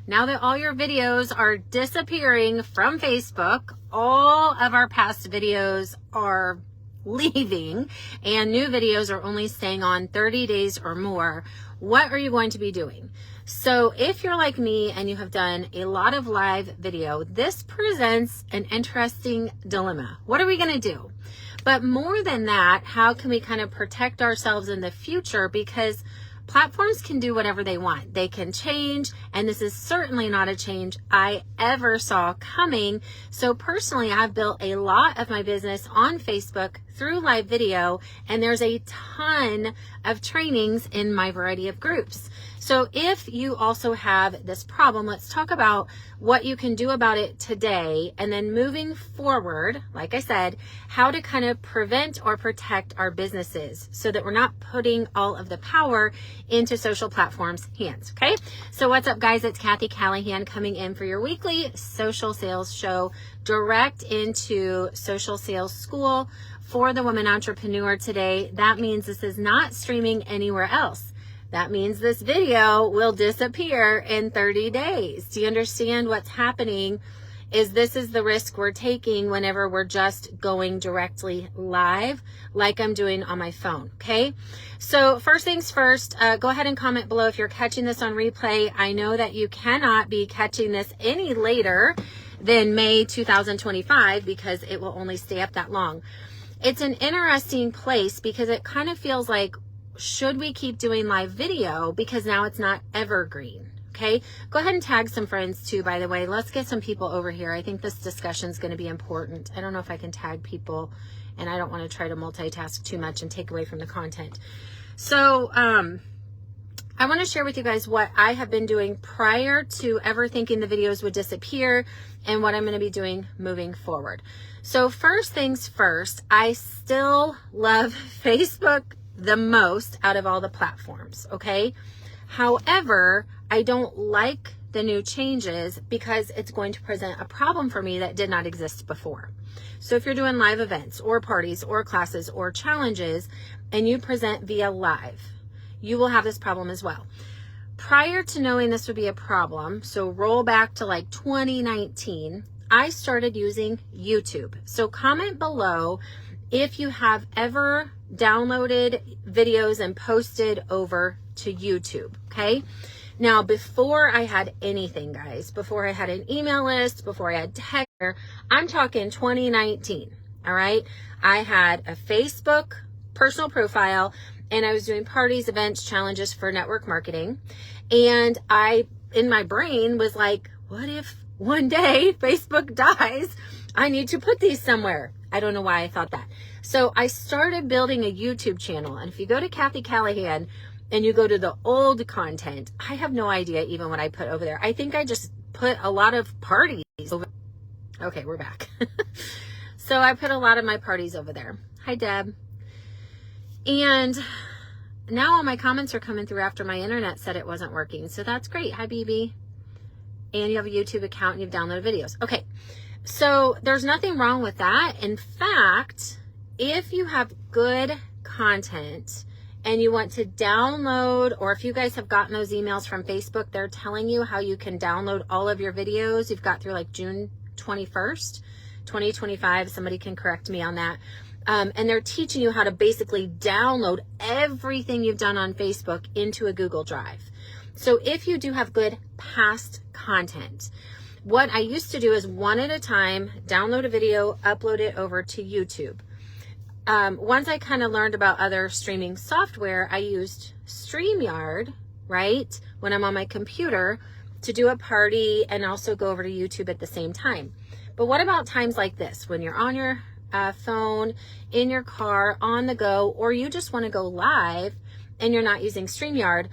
Now that all your videos are disappearing from Facebook, all of our past videos are leaving and new videos are only staying on 30 days or more. What are you going to be doing? So if you're like me and you have done a lot of live video, this presents an interesting dilemma. What are we going to do? But more than that, how can we kind of protect ourselves in the future? Because platforms can do whatever they want. They can change, and this is certainly not a change I ever saw coming. So personally, I've built a lot of my business on Facebook through live video, and there's a ton of trainings in my variety of groups. So if you also have this problem, let's talk about what you can do about it today, and then moving forward, like I said, how to kind of prevent or protect our businesses so that we're not putting all of the power into social platforms' hands, okay? So what's up, guys? It's Kathy Callahan coming in for your weekly social sales show, direct into social sales school for the woman entrepreneur today. That means this is not streaming anywhere else. That means this video will disappear in 30 days. Do you understand what's happening? This is the risk we're taking whenever we're just going directly live, like I'm doing on my phone, okay? So first things first, go ahead and comment below if you're catching this on replay. I know that you cannot be catching this any later than May 2025 because it will only stay up that long. It's an interesting place because it kind of feels like, should we keep doing live video because now it's not evergreen? Okay, go ahead and tag some friends too, by the way. Let's get some people over here. I think this discussion is going to be important. I don't know if I can tag people, and I don't want to try to multitask too much and take away from the content. So I want to share with you guys what I have been doing prior to ever thinking the videos would disappear and what I'm going to be doing moving forward. So first things first, I still love Facebook the most out of all the platforms, okay? However, I don't like the new changes because it's going to present a problem for me that did not exist before. So if you're doing live events or parties or classes or challenges and you present via live, you will have this problem as well. Prior to knowing this would be a problem, so roll back to like 2019, I started using YouTube. So comment below if you have ever downloaded videos and posted over to YouTube, okay? Now, before I had anything, guys, before I had an email list, before I had text, I'm talking 2019, all right? I had a Facebook personal profile, and I was doing parties, events, challenges for network marketing. And I, in my brain, was like, what if one day Facebook dies? I need to put these somewhere. I don't know why I thought that. So I started building a YouTube channel. And if you go to Kathy Callahan and you go to the old content, I have no idea even what I put over there. I think I just put a lot of parties over. Okay, we're back. So I put a lot of my parties over there. Hi, Deb. And now all my comments are coming through after my internet said it wasn't working. So that's great. Hi, BB. And you have a YouTube account and you've downloaded videos. Okay. So there's nothing wrong with that. In fact, if you have good content and you want to download, or if you guys have gotten those emails from Facebook, they're telling you how you can download all of your videos. You've got through like June 21st, 2025. Somebody can correct me on that. And they're teaching you how to basically download everything you've done on Facebook into a Google Drive. So if you do have good past content, what I used to do is one at a time, download a video, upload it over to YouTube. Once I kind of learned about other streaming software, I used StreamYard, right, when I'm on my computer to do a party and also go over to YouTube at the same time. But what about times like this, when you're on your phone, in your car, on the go, or you just want to go live and you're not using StreamYard?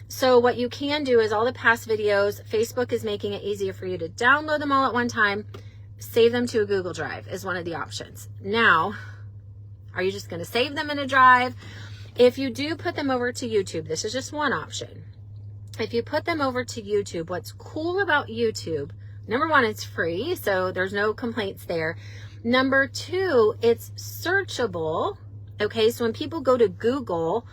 So what you can do is all the past videos, Facebook is making it easier for you to download them all at one time, save them to a Google Drive is one of the options. Now, are you just going to save them in a drive? If you do put them over to YouTube, this is just one option. If you put them over to YouTube, what's cool about YouTube, number one, it's free, so there's no complaints there. Number two, it's searchable. Okay, so when people go to Google,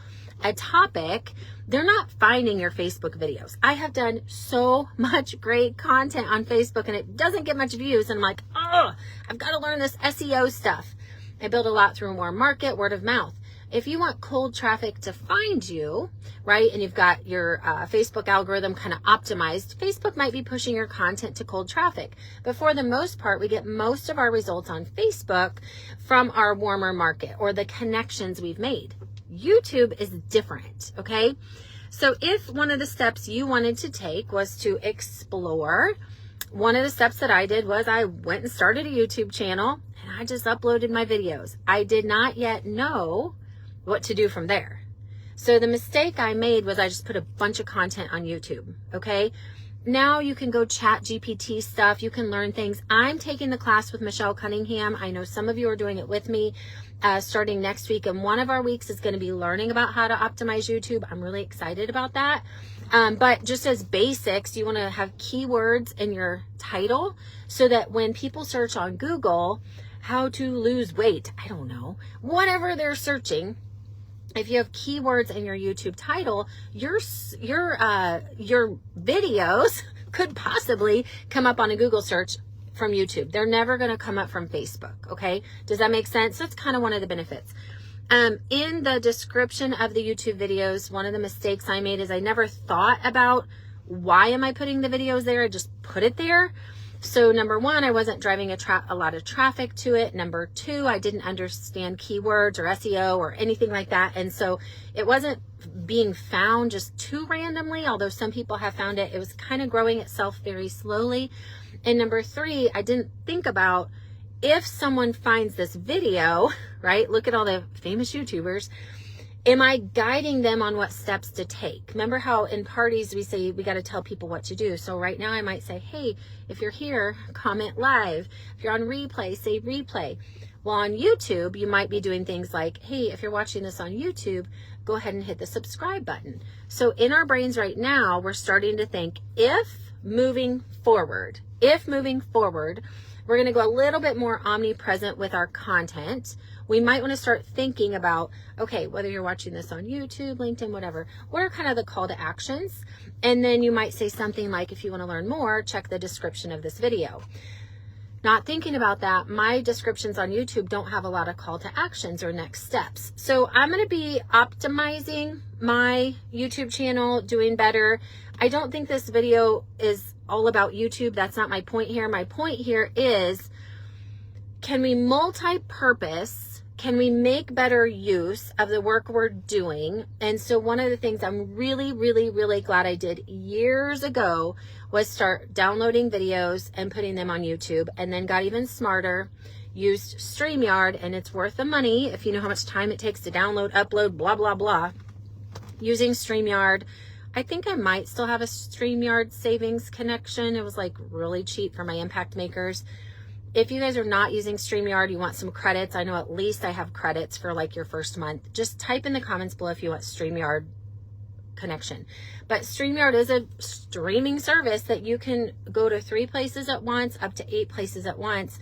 a topic, they're not finding your Facebook videos. I have done so much great content on Facebook and it doesn't get much views. And I'm like, oh, I've got to learn this SEO stuff. I build a lot through warm market, word of mouth. If you want cold traffic to find you, right, and you've got your Facebook algorithm kind of optimized, Facebook might be pushing your content to cold traffic. But for the most part, we get most of our results on Facebook from our warmer market or the connections we've made. YouTube is different, okay? So if one of the steps you wanted to take was to explore, one of the steps that I did was I went and started a YouTube channel and I just uploaded my videos. I did not yet know what to do from there. So the mistake I made was I just put a bunch of content on YouTube, okay? Now you can go chat GPT stuff. You can learn things. I'm taking the class with Michelle Cunningham. I know some of you are doing it with me starting next week. And one of our weeks is going to be learning about how to optimize YouTube. I'm really excited about that. But just as basics, you want to have keywords in your title so that when people search on Google, how to lose weight, I don't know, whatever they're searching, if you have keywords in your YouTube title, your videos could possibly come up on a Google search from YouTube. They're never going to come up from Facebook. Okay. Does that make sense? That's kind of one of the benefits. In the description of the YouTube videos, one of the mistakes I made is I never thought about why am I putting the videos there? I just put it there. So number one, I wasn't driving a lot of traffic to it. Number two, I didn't understand keywords or SEO or anything like that. And so it wasn't being found just too randomly, although some people have found it. It was kind of growing itself very slowly. And number three, I didn't think about if someone finds this video, right? Look at all the famous YouTubers. Am I guiding them on what steps to take? Remember how in parties we say we got to tell people what to do. So right now I might say, hey, if you're here, comment live. If you're on replay, say replay. Well, on YouTube, you might be doing things like, hey, if you're watching this on YouTube, go ahead and hit the subscribe button. So in our brains right now, we're starting to think if moving forward, we're going to go a little bit more omnipresent with our content. We might want to start thinking about, okay, whether you're watching this on YouTube, LinkedIn, whatever, what are kind of the call to actions? And then you might say something like, if you want to learn more, check the description of this video. Not thinking about that, my descriptions on YouTube don't have a lot of call to actions or next steps. So I'm going to be optimizing my YouTube channel, doing better. I don't think this video is all about YouTube. That's not my point here. My point here is, can we multi-purpose? Can we make better use of the work we're doing? And so one of the things I'm really, really, really glad I did years ago was start downloading videos and putting them on YouTube, and then got even smarter, used StreamYard, and it's worth the money if you know how much time it takes to download, upload, blah, blah, blah. Using StreamYard, I think I might still have a StreamYard savings connection. It was like really cheap for my impact makers. If you guys are not using StreamYard, you want some credits, I know at least I have credits for like your first month. Just type in the comments below if you want StreamYard connection. But StreamYard is a streaming service that you can go to 3 places at once, up to 8 places at once.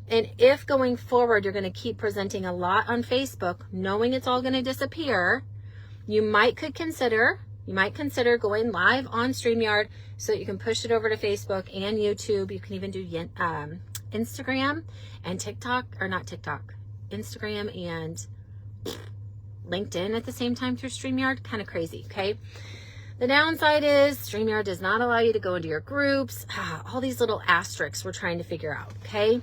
And if going forward, you're going to keep presenting a lot on Facebook, knowing it's all going to disappear, you might consider going live on StreamYard so that you can push it over to Facebook and YouTube. You can even do Instagram and TikTok, or not TikTok, Instagram and LinkedIn at the same time through StreamYard. Kind of crazy, okay? The downside is StreamYard does not allow you to go into your groups. All these little asterisks we're trying to figure out, okay?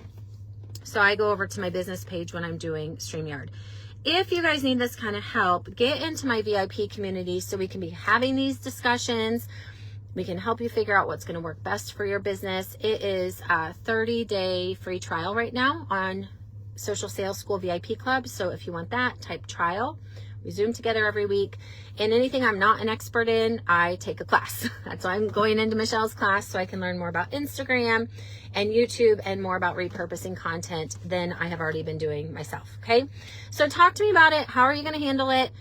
So I go over to my business page when I'm doing StreamYard. If you guys need this kind of help, get into my VIP community so we can be having these discussions. We can help you figure out what's going to work best for your business. It is a 30-day free trial right now on Social Sales School VIP Club. So if you want that, type trial. We Zoom together every week. And anything I'm not an expert in, I take a class. That's why I'm going into Michelle's class, so I can learn more about Instagram and YouTube and more about repurposing content than I have already been doing myself. Okay. So talk to me about it. How are you going to handle it?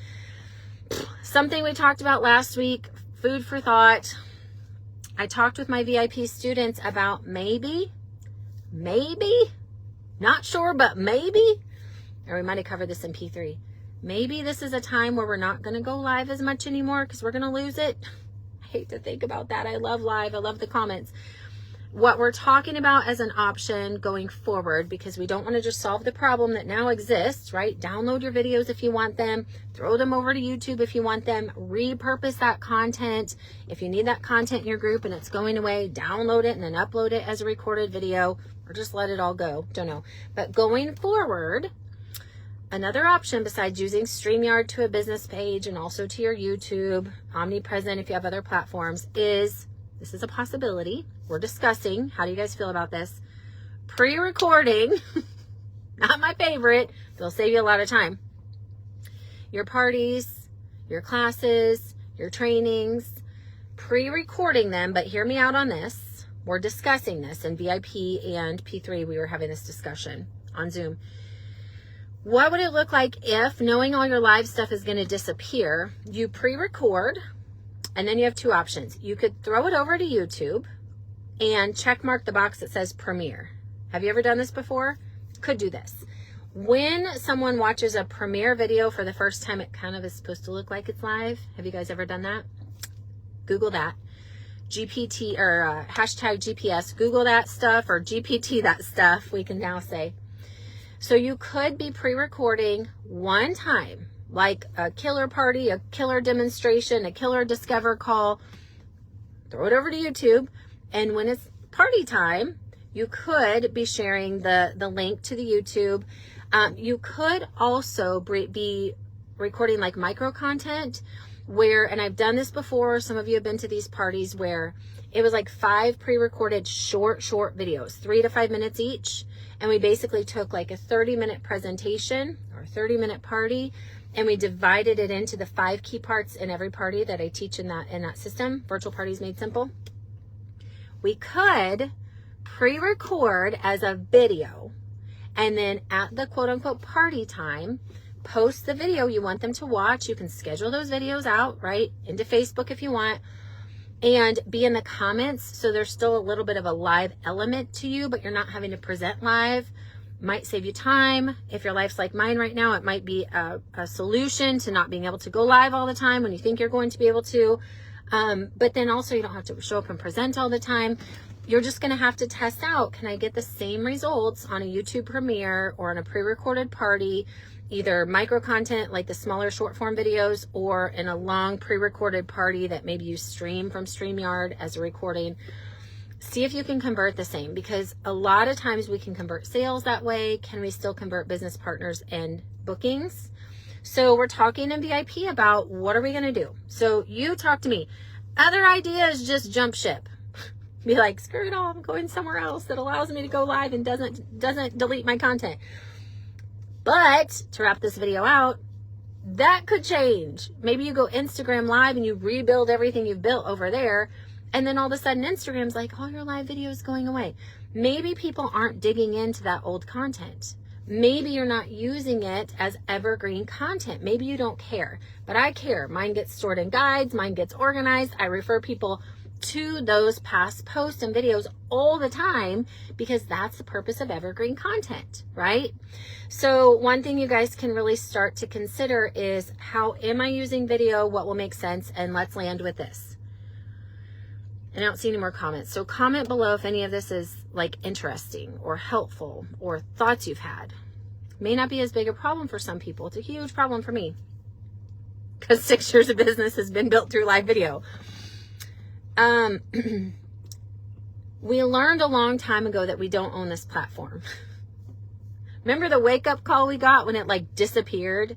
Something we talked about last week, food for thought. I talked with my VIP students about maybe, not sure, but maybe, or we might have covered this in P3, Maybe this is a time where we're not going to go live as much anymore because we're going to lose it. I hate to think about that. I love live. I love the comments. What we're talking about as an option going forward, because we don't want to just solve the problem that now exists, right? Download your videos if you want them, throw them over to YouTube if you want them, repurpose that content. If you need that content in your group and it's going away, download it and then upload it as a recorded video, or just let it all go. Don't know. But going forward, another option besides using StreamYard to a business page and also to your YouTube, omnipresent if you have other platforms, is, this is a possibility. We're discussing. How do you guys feel about this? Pre-recording, not my favorite. They'll save you a lot of time. Your parties, your classes, your trainings, pre-recording them, but hear me out on this. We're discussing this in VIP and P3. We were having this discussion on Zoom. What would it look like if, knowing all your live stuff is going to disappear, you pre-record, and then you have two options. You could throw it over to YouTube and check mark the box that says premiere. Have you ever done this before? Could do this. When someone watches a premiere video for the first time, it kind of is supposed to look like it's live. Have you guys ever done that? Google that. GPT or hashtag GPS. Google that stuff, or GPT that stuff, we can now say. So you could be pre-recording one time, like a killer party, a killer demonstration, a killer discover call. Throw it over to YouTube. And when it's party time, you could be sharing the link to the YouTube. You could also be recording like micro content where, and I've done this before, some of you have been to these parties where it was like 5 pre-recorded short videos, 3 to 5 minutes each. And we basically took like a 30-minute presentation or 30-minute party, and we divided it into the 5 key parts in every party that I teach in that system, Virtual Parties Made Simple. We could pre-record as a video, and then at the quote-unquote party time, post the video you want them to watch. You can schedule those videos out, right, into Facebook if you want, and be in the comments, so there's still a little bit of a live element to you, but you're not having to present live. Might save you time. If your life's like mine right now, it might be a solution to not being able to go live all the time when you think you're going to be able to. But then also you don't have to show up and present all the time. You're just going to have to test out, can I get the same results on a YouTube premiere or on a pre-recorded party, either micro content like the smaller short form videos, or in a long pre-recorded party that maybe you stream from StreamYard as a recording. See if you can convert the same, because a lot of times we can convert sales that way. Can we still convert business partners and bookings? So we're talking in VIP about what are we going to do? So you talk to me. Other ideas, just jump ship. Be like, screw it all, I'm going somewhere else that allows me to go live and doesn't delete my content. But to wrap this video out, that could change. Maybe you go Instagram live and you rebuild everything you've built over there, and then all of a sudden Instagram's like, all your live videos going away. Maybe people aren't digging into that old content. Maybe you're not using it as evergreen content. Maybe you don't care, but I care. Mine gets stored in guides. Mine gets organized. I refer people to those past posts and videos all the time, because that's the purpose of evergreen content, right? So one thing you guys can really start to consider is, how am I using video? What will make sense? And let's land with this. And I don't see any more comments. So comment below if any of this is like interesting or helpful, or thoughts you've had. May not be as big a problem for some people. It's a huge problem for me, because 6 years of business has been built through live video. We learned a long time ago that we don't own this platform. Remember the wake up call we got when it like disappeared?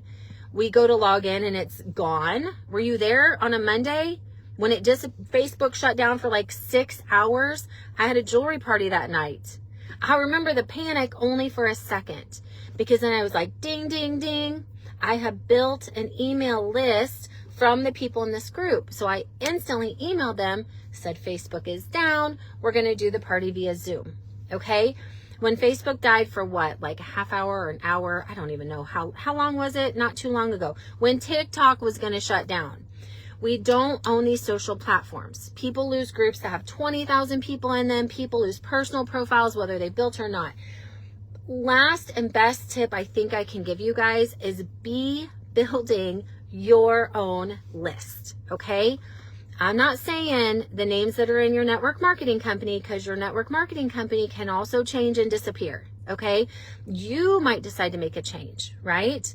We go to log in and it's gone. Were you there on a Monday when it just Facebook shut down for like 6 hours? I had a jewelry party that night. I remember the panic only for a second, because then I was like, ding, ding, ding. I have built an email list from the people in this group. So I instantly emailed them, said Facebook is down. We're going to do the party via Zoom. Okay. When Facebook died for what, like a half hour or an hour? I don't even know. How long was it? Not too long ago. When TikTok was going to shut down. We don't own these social platforms. People lose groups that have 20,000 people in them. People lose personal profiles, whether they built or not. Last and best tip I think I can give you guys is be building your own list, okay? I'm not saying the names that are in your network marketing company, because your network marketing company can also change and disappear, okay? You might decide to make a change, right?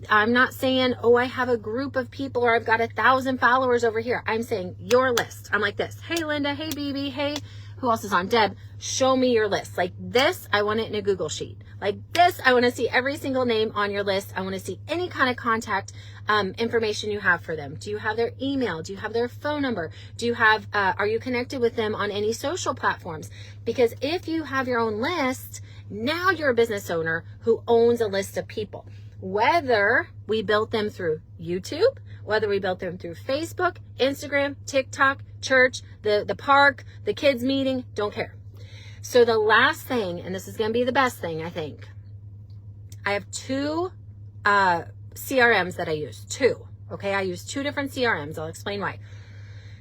I'm not saying, oh, I have a group of people or I've got 1,000 followers over here. I'm saying your list. I'm like this. Hey, Linda. Hey, BB. Hey, who else is on? Deb, show me your list. Like this, I want it in a Google sheet. Like this, I want to see every single name on your list. I want to see any kind of contact information you have for them. Do you have their email? Do you have their phone number? Do you have, are you connected with them on any social platforms? Because if you have your own list, now you're a business owner who owns a list of people. Whether we built them through YouTube, whether we built them through Facebook, Instagram, TikTok, church, the park, the kids meeting, don't care. So the last thing, and this is going to be the best thing, I think, I have 2 CRMs that I use. 2. Okay, I use 2 different CRMs. I'll explain why.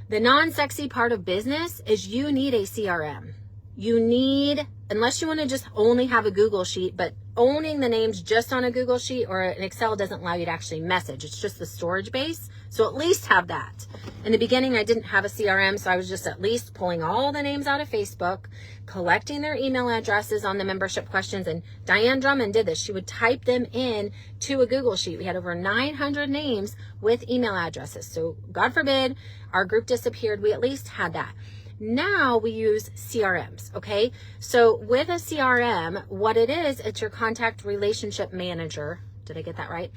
The non-sexy part of business is you need a CRM. You need, unless you want to just only have a Google sheet, but owning the names just on a Google sheet or an Excel doesn't allow you to actually message. It's just the storage base. So at least have that. In the beginning, I didn't have a CRM, so I was just at least pulling all the names out of Facebook, collecting their email addresses on the membership questions. And Diane Drummond did this. She would type them in to a Google sheet. We had over 900 names with email addresses. So God forbid our group disappeared. We at least had that. Now we use CRMs, okay? So with a CRM, what it is, it's your contact relationship manager. Did I get that right?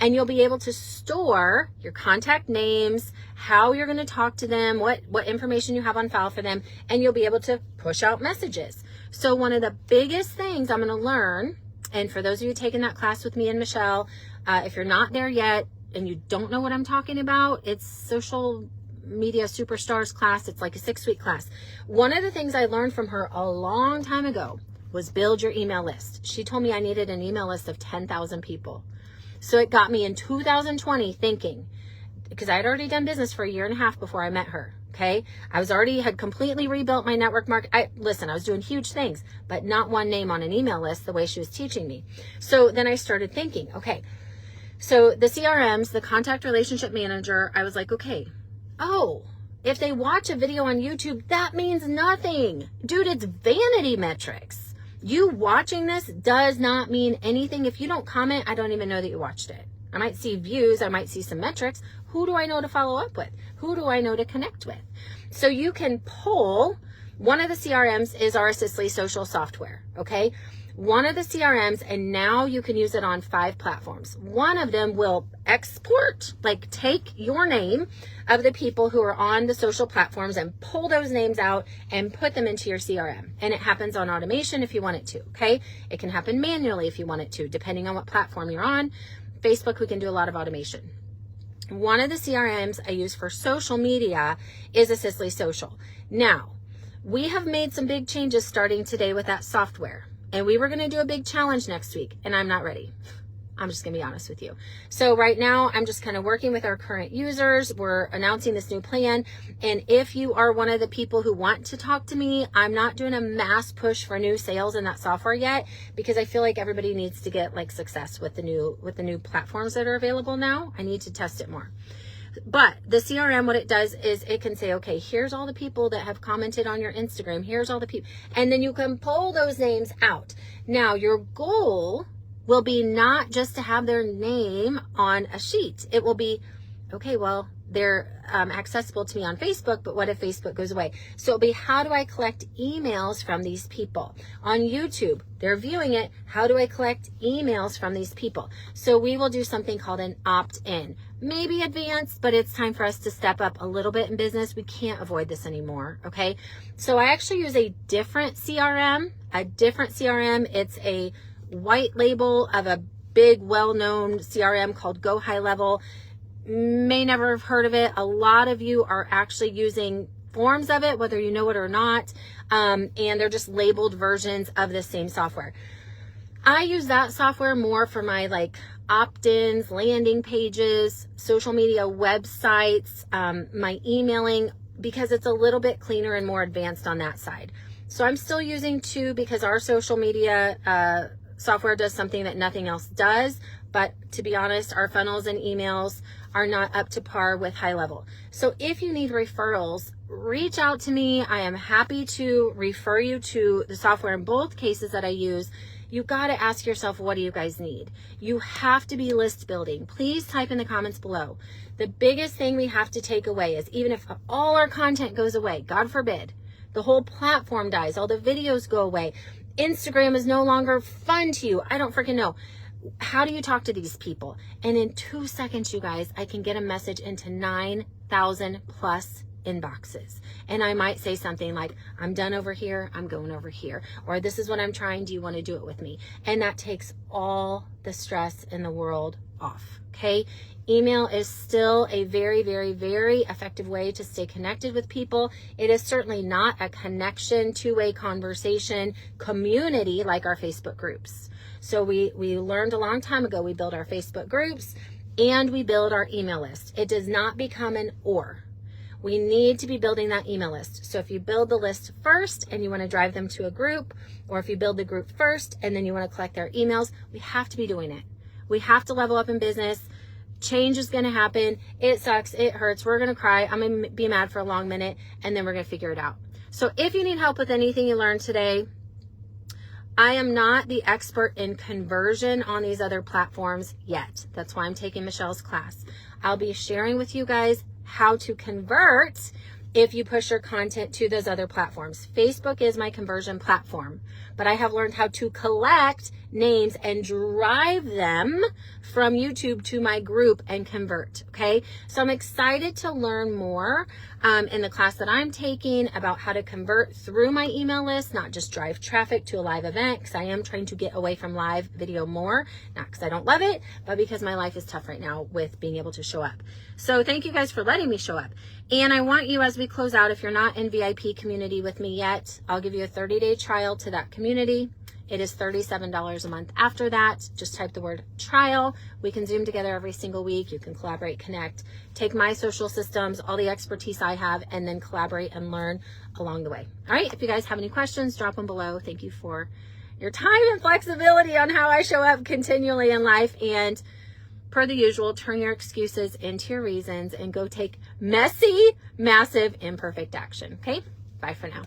And you'll be able to store your contact names, how you're going to talk to them, what information you have on file for them, and you'll be able to push out messages. So one of the biggest things I'm going to learn, and for those of you taking that class with me and Michelle, if you're not there yet and you don't know what I'm talking about, it's Social Media Superstars class. It's like a 6-week class. One of the things I learned from her a long time ago was build your email list. She told me I needed an email list of 10,000 people. So it got me in 2020 thinking, because I had already done business for 1.5 years before I met her. Okay. had completely rebuilt my network market. I was doing huge things, but not one name on an email list the way she was teaching me. So then I started thinking, okay, so the CRMs, the contact relationship manager, I was like, okay, oh, if they watch a video on YouTube, that means nothing. Dude, it's vanity metrics. You watching this does not mean anything. If you don't comment, I don't even know that you watched it. I might see views. I might see some metrics. Who do I know to follow up with? Who do I know to connect with? So you can pull, one of the CRMs is our Social social software, okay? One of the CRMs, and now you can use it on 5 platforms. One of them will export, like take your name of the people who are on the social platforms and pull those names out and put them into your CRM. And it happens on automation if you want it to, okay? It can happen manually if you want it to, depending on what platform you're on. Facebook, we can do a lot of automation. One of the CRMs I use for social media is a Social Social. Now, we have made some big changes starting today with that software. And we were going to do a big challenge next week, and I'm not ready. I'm just going to be honest with you. So right now, I'm just kind of working with our current users. We're announcing this new plan. And if you are one of the people who want to talk to me, I'm not doing a mass push for new sales in that software yet, because I feel like everybody needs to get like success with the new platforms that are available now. I need to test it more. But the CRM, what it does is it can say, okay, here's all the people that have commented on your Instagram. Here's all the people. And then you can pull those names out. Now, your goal will be not just to have their name on a sheet. It will be, okay, well, they're accessible to me on Facebook, but what if Facebook goes away? So it'll be, how do I collect emails from these people? On YouTube, they're viewing it. How do I collect emails from these people? So we will do something called an opt-in. Maybe advanced, but it's time for us to step up a little bit in business. We can't avoid this anymore, okay? So I actually use a different CRM. It's a white label of a big, well-known CRM called Go High Level. May never have heard of it. A lot of you are actually using forms of it, whether you know it or not, and they're just labeled versions of the same software. I use that software more for my like opt-ins, landing pages, social media websites, my emailing, because it's a little bit cleaner and more advanced on that side. So I'm still using 2 because our social media software does something that nothing else does, But to be honest, our funnels and emails are not up to par with high level. So if you need referrals, reach out to me. I am happy to refer you to the software in both cases that I use. You got to ask yourself, what do you guys need? You have to be list building. Please type in the comments below. The biggest thing we have to take away is, even if all our content goes away, God forbid, the whole platform dies, all the videos go away, Instagram is no longer fun to you, I don't freaking know. How do you talk to these people? And in 2 seconds, you guys, I can get a message into 9,000 plus inboxes. And I might say something like, I'm done over here, I'm going over here, or this is what I'm trying, do you want to do it with me? And that takes all the stress in the world off, okay? Email is still a very, very, very effective way to stay connected with people. It is certainly not a connection, two-way conversation community like our Facebook groups. So we learned a long time ago, we build our Facebook groups and we build our email list. It does not become an or. We need to be building that email list. So if you build the list first and you want to drive them to a group, or if you build the group first and then you want to collect their emails, we have to be doing it. We have to level up in business. Change is going to happen. It sucks. It hurts. We're going to cry. I'm going to be mad for a long minute, and then we're going to figure it out. So if you need help with anything you learned today, I am not the expert in conversion on these other platforms yet. That's why I'm taking Michelle's class. I'll be sharing with you guys how to convert if you push your content to those other platforms. Facebook is my conversion platform, but I have learned how to collect names and drive them from YouTube to my group and convert, okay? So I'm excited to learn more in the class that I'm taking about how to convert through my email list, not just drive traffic to a live event, because I am trying to get away from live video more, not because I don't love it, but because my life is tough right now with being able to show up. So thank you guys for letting me show up. And I want you, as we close out, if you're not in VIP community with me yet, I'll give you a 30-day trial to that community. It is $37 a month after that. Just type the word trial. We can Zoom together every single week. You can collaborate, connect, take my social systems, all the expertise I have, and then collaborate and learn along the way. All right. If you guys have any questions, drop them below. Thank you for your time and flexibility on how I show up continually in life. And per the usual, turn your excuses into your reasons and go take messy, massive, imperfect action. Okay. Bye for now.